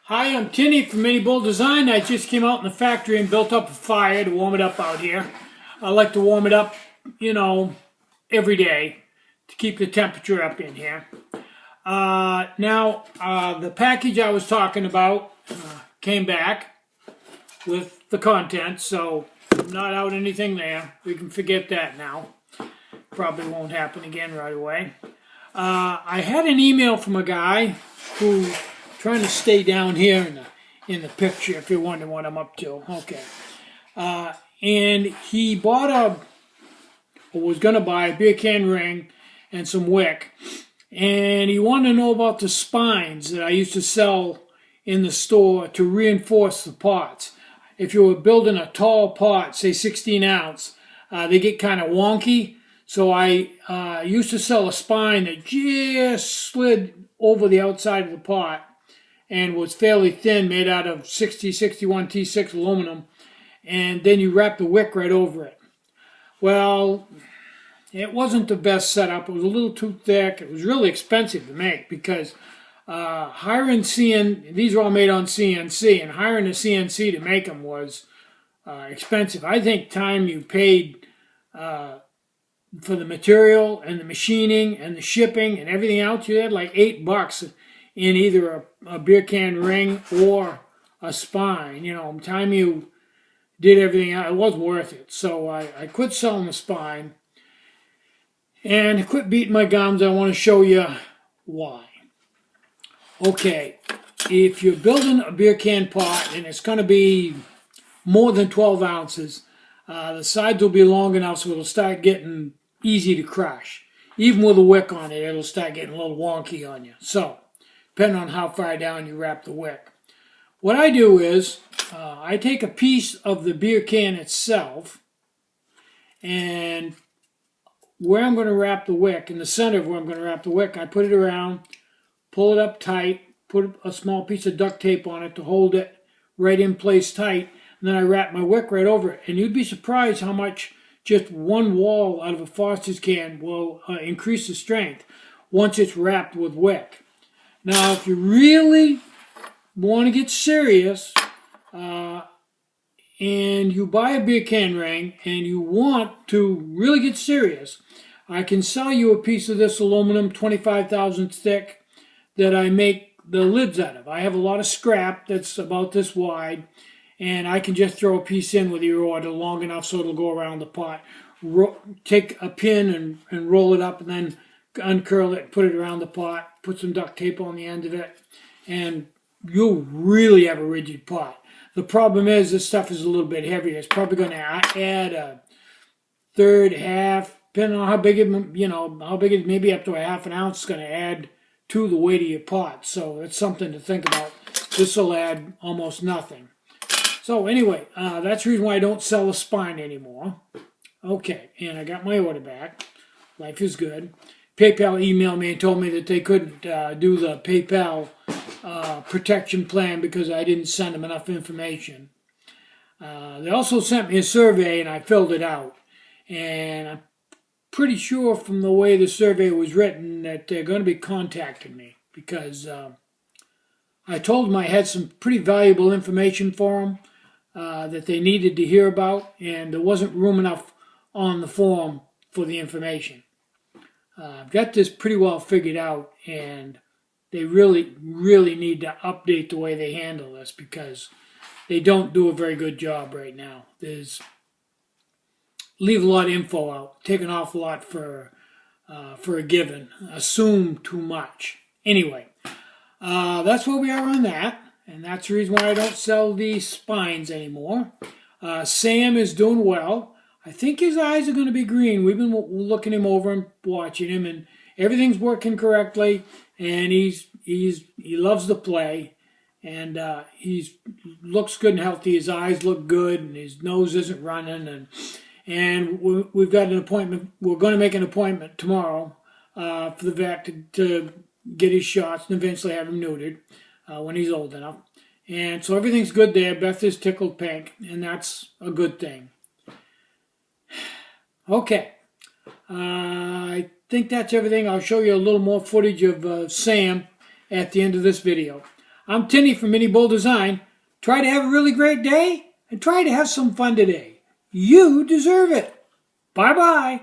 Hi, I'm Tinny from Mini Bull Design. I just came out in the factory and built up a fire to warm it up out here. I like to warm it up, every day to keep the temperature up in here. The package I was talking about came back with the contents, so I'm not out anything there. We can forget that now. Probably won't happen again right away. I had an email from a guy who trying to stay down here in the picture if you're wondering what I'm up to. Okay. And he bought was going to buy a beer can ring and some wick. And he wanted to know about the spines that I used to sell in the store to reinforce the pots. If you were building a tall pot, say 16 ounce, they get kind of wonky. So I used to sell a spine that just slid over the outside of the pot and was fairly thin, made out of 61 T6 aluminum, and then you wrap the wick right over it. Well, it wasn't the best setup. It was a little too thick. It was really expensive to make because hiring these are all made on CNC, and hiring a CNC to make them was expensive. I think time you paid for the material and the machining and the shipping and everything else, you had like $8 in either a beer can ring or a spine. Time you did everything out, it was worth it. So I quit selling the spine and I quit beating my gums. I want to show you why. Okay, if you're building a beer can pot and it's going to be more than 12 ounces, the sides will be long enough so it'll start getting easy to crush. Even with a wick on it, it'll start getting a little wonky on you. So, depending on how far down you wrap the wick. What I do is, I take a piece of the beer can itself, and where I'm going to wrap the wick, in the center of where I'm going to wrap the wick, I put it around, pull it up tight, put a small piece of duct tape on it to hold it right in place tight, and then I wrap my wick right over it. And you'd be surprised how much just one wall out of a Foster's can will increase the strength once it's wrapped with wick. Now, if you really want to get serious and you buy a beer can ring and you want to really get serious, I can sell you a piece of this aluminum 25 thousandths thick that I make the lids out of. I have a lot of scrap that's about this wide, and I can just throw a piece in with your order long enough so it'll go around the pot. Take a pin and roll it up and then uncurl it, put it around the pot, put some duct tape on the end of it, and you'll really have a rigid pot. The problem is this stuff is a little bit heavier. It's probably going to add a third, half, depending on how big it, maybe up to a half an ounce is going to add to the weight of your pot. So it's something to think about. This will add almost nothing. So anyway, that's the reason why I don't sell a spine anymore. Okay, and I got my order back. Life is good. PayPal emailed me and told me that they couldn't do the PayPal protection plan because I didn't send them enough information. They also sent me a survey and I filled it out. And I'm pretty sure from the way the survey was written that they're going to be contacting me because I told them I had some pretty valuable information for them that they needed to hear about, and there wasn't room enough on the form for the information. I've got this pretty well figured out, and they really, really need to update the way they handle this because they don't do a very good job right now. Leave a lot of info out, take an awful lot for a given, assume too much. Anyway, that's where we are on that, and that's the reason why I don't sell these spines anymore. Sam is doing well. I think his eyes are going to be green. We've been looking him over and watching him, and everything's working correctly. And he loves to play, and he looks good and healthy. His eyes look good, and his nose isn't running. And we've got an appointment. We're going to make an appointment tomorrow for the vet to get his shots and eventually have him neutered when he's old enough. And so everything's good there. Beth is tickled pink, and that's a good thing. Okay, I think that's everything. I'll show you a little more footage of Sam at the end of this video. I'm Tinny from Mini Bull Design. Try to have a really great day and try to have some fun today. You deserve it. Bye-bye.